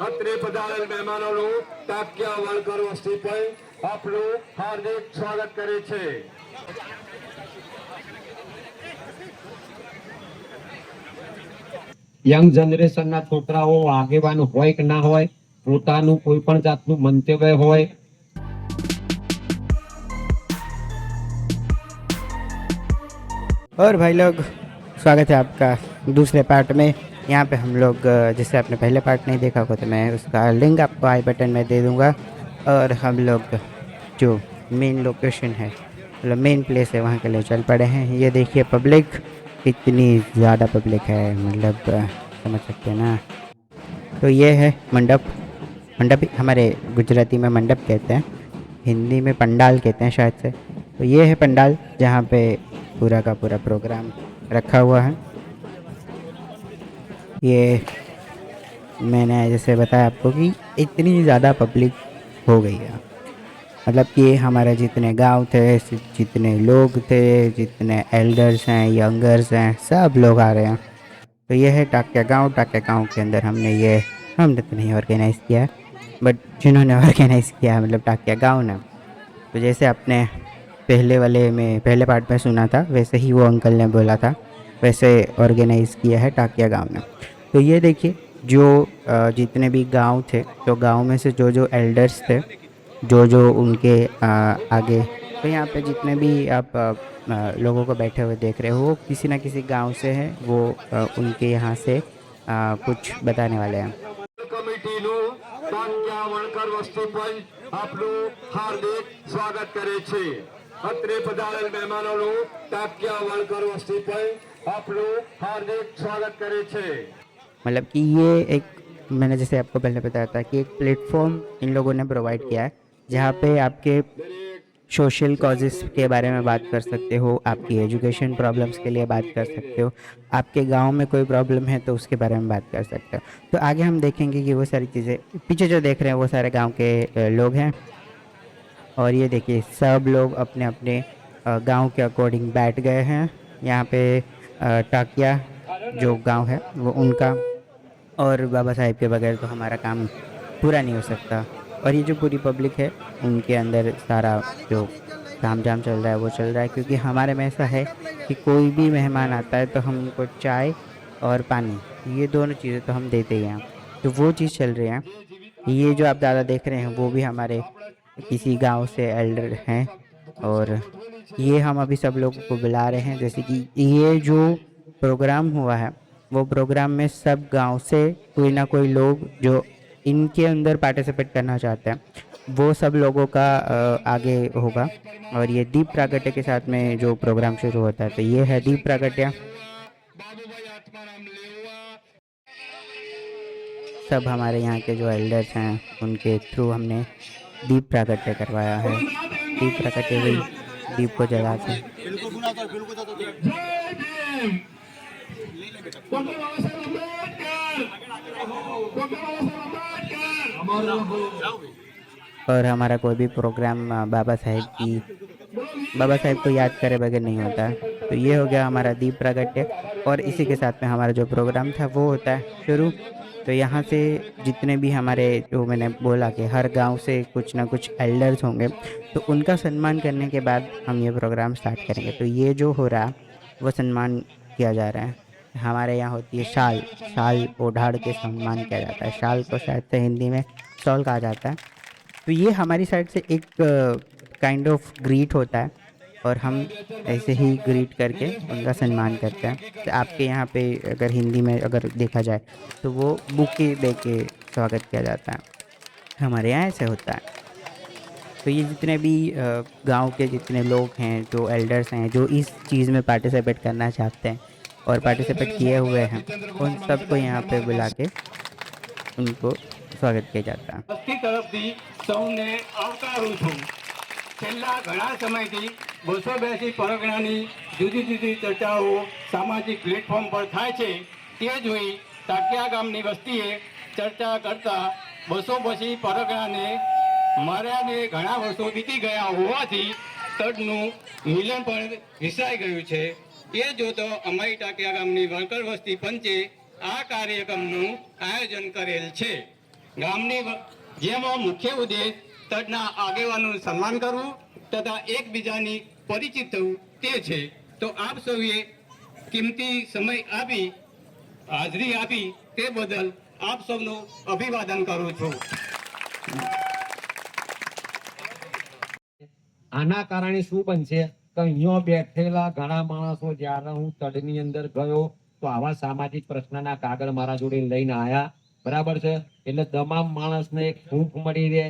અત્રે પધારેલ મહેમાનોનું ટાંકિયા વણકર વસ્તી પર આપનું હાર્દિક સ્વાગત કરે છે। यंग जनरेशन ना छोकराओ आगेवान होय के ना होय पोतानु कोई पण जातनु मंतव्य होय। और भाई लोग स्वागत है आपका दूसरे पार्ट में। यहाँ पे हम लोग जैसे आपने पहले पार्ट नहीं देखा होगा तो मैं उसका लिंक आपको आई बटन में दे दूँगा। और हम लोग जो मेन लोकेशन है मतलब मेन प्लेस है वहाँ के लिए चल पड़े हैं। ये देखिए पब्लिक कितनी ज़्यादा पब्लिक है, मतलब समझ सकते हैं ना। तो ये है मंडप। मंडप हमारे गुजराती में मंडप कहते हैं, हिंदी में पंडाल कहते हैं शायद से। तो ये है पंडाल जहाँ पे पूरा का पूरा प्रोग्राम रखा हुआ है। ये मैंने जैसे बताया आपको कि इतनी ज़्यादा पब्लिक हो गई है, मतलब कि हमारे जितने गांव थे, जितने लोग थे, जितने एल्डर्स हैं, यंगर्स हैं, सब लोग आ रहे हैं। तो ये है टाकिया गांव। टाकिया गांव के अंदर हमने तो नहीं ऑर्गेनाइज़ किया है, बट जिन्होंने ऑर्गेनाइज़ किया है मतलब टाकिया गांव ने। तो जैसे आपने पहले पार्ट में सुना था वैसे ही वो अंकल ने बोला था, वैसे ऑर्गेनाइज़ किया है टाकिया गांव ने। तो ये देखिए जो जितने भी गांव थे, तो गांव में से जो जो एल्डर्स थे, जो उनके आगे, तो यहाँ पे जितने भी आप लोगों को बैठे हुए देख रहे हो वो किसी ना किसी गांव से हैं। वो उनके यहाँ से कुछ बताने वाले हैं। કમિટીનું ટાંકિયા વણકર વસ્તી પર આપનું હાર્દિક સ્વાગત કરે છે। અત્રે પધારેલ મહેમાનોનું ટાંકિયા વણકર વસ્તી પર આપનું હાર્दिक स्वागत करे छे। मतलब कि ये एक, मैंने जैसे आपको पहले बताया था कि एक प्लेटफॉर्म इन लोगों ने प्रोवाइड किया है जहाँ पे आपके सोशल कॉजेस के बारे में बात कर सकते हो, आपकी एजुकेशन प्रॉब्लम्स के लिए बात कर सकते हो, आपके गांव में कोई प्रॉब्लम है तो उसके बारे में बात कर सकते हो। तो आगे हम देखेंगे कि वो सारी चीज़ें, पीछे जो देख रहे हैं वो सारे गांव के लोग हैं। और ये देखिए सब लोग अपने अपने गांव के अकॉर्डिंग बैठ गए हैं। यहाँ पे टाकिया जो गांव है वो उनका, और बाबा साहेब के बगैर तो हमारा काम पूरा नहीं हो सकता। और ये जो पूरी पब्लिक है उनके अंदर सारा जो काम जाम चल रहा है वो चल रहा है, क्योंकि हमारे में ऐसा है कि कोई भी मेहमान आता है तो हम उनको चाय और पानी, ये दोनों चीज़ें तो हम देते ही हैं। तो वो चीज़ चल रही है। ये जो आप दादा देख रहे हैं वो भी हमारे किसी गांव से एल्डर हैं। और ये हम अभी सब लोगों को बुला रहे हैं, जैसे कि ये जो प्रोग्राम हुआ है वो प्रोग्राम में सब गांव से कोई ना कोई लोग जो इनके अंदर पार्टिसिपेट करना चाहते हैं वो सब लोगों का आगे होगा। और ये दीप प्रागट्य के साथ में जो प्रोग्राम शुरू होता है, तो ये है दीप प्रागट्य। सब हमारे यहाँ के जो एल्डर्स हैं उनके थ्रू हमने दीप प्रागट्य करवाया है। दीप प्रागट्य हुई, दीप को जलाते हैं। और हमारा कोई भी प्रोग्राम बाबा साहेब को याद करे बगैर नहीं होता। तो ये हो गया हमारा दीप प्रागट्य, और इसी के साथ में हमारा जो प्रोग्राम था वो होता है शुरू। तो यहाँ से जितने भी हमारे, जो मैंने बोला कि हर गांव से कुछ ना कुछ एल्डर्स होंगे, तो उनका सम्मान करने के बाद हम ये प्रोग्राम स्टार्ट करेंगे। तो ये जो हो रहा है वो सम्मान किया जा रहा है। हमारे यहाँ होती है शाल ओढ़ाड़ के सम्मान किया जाता है। शाल को शायद से हिंदी में शॉल कहा जाता है। तो ये हमारी साइड से एक काइंड ऑफ ग्रीट होता है, और हम ऐसे ही ग्रीट करके उनका सम्मान करते हैं। तो आपके यहाँ पे अगर हिंदी में अगर देखा जाए तो वो बुके दे के स्वागत किया जाता है, हमारे यहाँ ऐसे होता है। तो ये जितने भी गांव के जितने लोग हैं, जो एल्डर्स हैं, जो इस चीज़ में पार्टिसिपेट करना चाहते हैं और पार्टिसिपेट किए हुए हैं, उन सबको यहाँ पे बुला के उनको स्वागत किया जाता है। तरफથી સૌને આવકારું છું। છેલ્લા ઘણા સમયથી 282 પરગણાની જુદી જુદી ચર્ચાઓ સામાજિક પ્લેટફોર્મ પર થાય છે। તે જોઈ ટાંકિયા ગામની વસ્તીએ ચર્ચા કરતા 282 પરગણાને માર્યાને ઘણા વર્ષો વીતી ગયા હોવાથી તડનું મિલન પણ વિસરાઈ ગયું છે। એ જોતો અમારી ટાંકિયા ગામની વણકર વસ્તી પંચે આ કાર્યક્રમનું આયોજન કરેલ છે। ગામની જેમાં મુખ્ય ઉદ્દેશ તટના આગેવાનોનું સન્માન કરવું તથા એકબીજાની પરિચિત થવું તે છે. તો આપ સૌએ કિંમતી સમય આપી હાજરી આપી તે બદલ આપ સૌનું અભિવાદન કરું છું. આના કારણે શું બનશે કે અહીંયા બેઠેલા ઘણા માણસો જ્યારે હું તળની અંદર ગયો તો આવા સામાજિક પ્રશ્નના કાગળ મારા જોડે લઈને આયા, બરાબર છે. એટલે તમામ માણસને એક હૂંફ મળી રહે,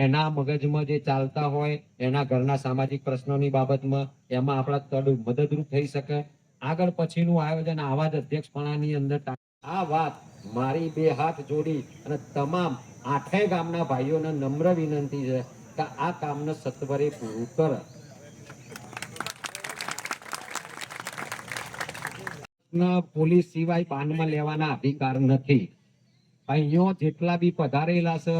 એના મગજમાં જે ચાલતા હોય એના ઘરના સામાજિક પ્રશ્નોની બાબતમાં એમાં આપણા તળ મદદરૂપ થઈ શકે. આગળ પછીનું આયોજન આવા જ અધ્યક્ષપણાની અંદર આ વાત મારી બે હાથ જોડી અને તમામ 8 ગામના ભાઈઓને નમ્ર વિનંતી છે કે આ કામને સત્વરે પૂરું કરે. પોલીસ સિવાય બાનમાં લેવાના અધિકાર નથી. અહીંયા જેટલા બી પધારેલા છે,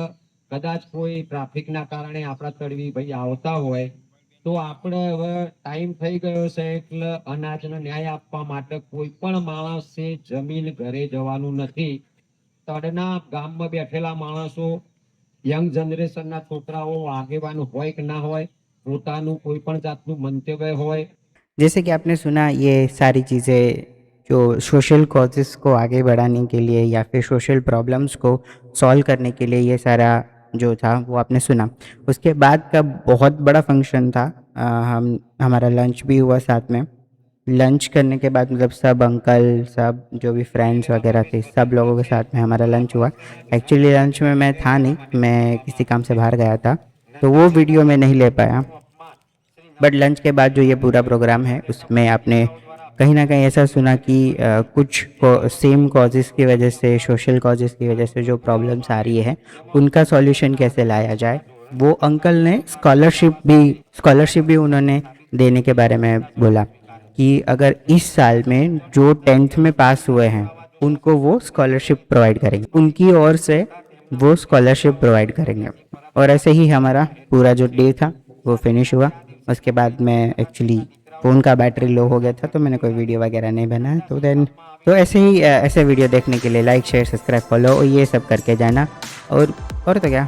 કદાચ કોઈ ટ્રાફિકના કારણે આપણા તળવી ભાઈ આવતા હોય તો આપણે હવે ટાઈમ થઈ ગયો છે એટલે અનાજનો ન્યાય આપવા માટે કોઈ પણ માણસે જમીન ઘરે જવાનું નથી. તળના ગામમાં બેઠેલા માણસો, યંગ જનરેશનના છોકરાઓ, આગેવાન હોય કે ના હોય, પોતાનું કોઈ પણ જાતનું મંતવ્ય હોય. जैसे कि आपने सुना, ये सारी चीज़ें जो सोशल कॉजेज़ को आगे बढ़ाने के लिए या फिर सोशल प्रॉब्लम्स को सॉल्व करने के लिए ये सारा जो था वो आपने सुना. उसके बाद का बहुत बड़ा फंक्शन था. हमारा लंच भी हुआ साथ में. लंच करने के बाद मतलब सब अंकल, सब जो भी फ्रेंड्स वगैरह थे, सब लोगों के साथ में हमारा लंच हुआ. एक्चुअली लंच में मैं था नहीं, मैं किसी काम से बाहर गया था, तो वो वीडियो मैं नहीं ले पाया. बट लंच के बाद जो ये पूरा प्रोग्राम है उसमें आपने कहीं ना कहीं ऐसा सुना कि कुछ सेम कॉजेज़ की वजह से, सोशल कॉजेज़ की वजह से जो प्रॉब्लम्स आ रही है उनका सॉल्यूशन कैसे लाया जाए. वो अंकल ने स्कॉलरशिप भी उन्होंने देने के बारे में बोला कि अगर इस साल में जो 10th में पास हुए हैं उनको वो स्कॉलरशिप प्रोवाइड करेंगे, उनकी ओर से वो स्कॉलरशिप प्रोवाइड करेंगे. और ऐसे ही हमारा पूरा जो डे था वो फिनिश हुआ. उसके बाद मैं एक्चुअली फ़ोन का बैटरी लो हो गया था तो मैंने कोई वीडियो वगैरह नहीं बनाया. तो ऐसे ही ऐसे वीडियो देखने के लिए लाइक, शेयर, सब्सक्राइब, फॉलो ये सब करके जाना. और तो क्या,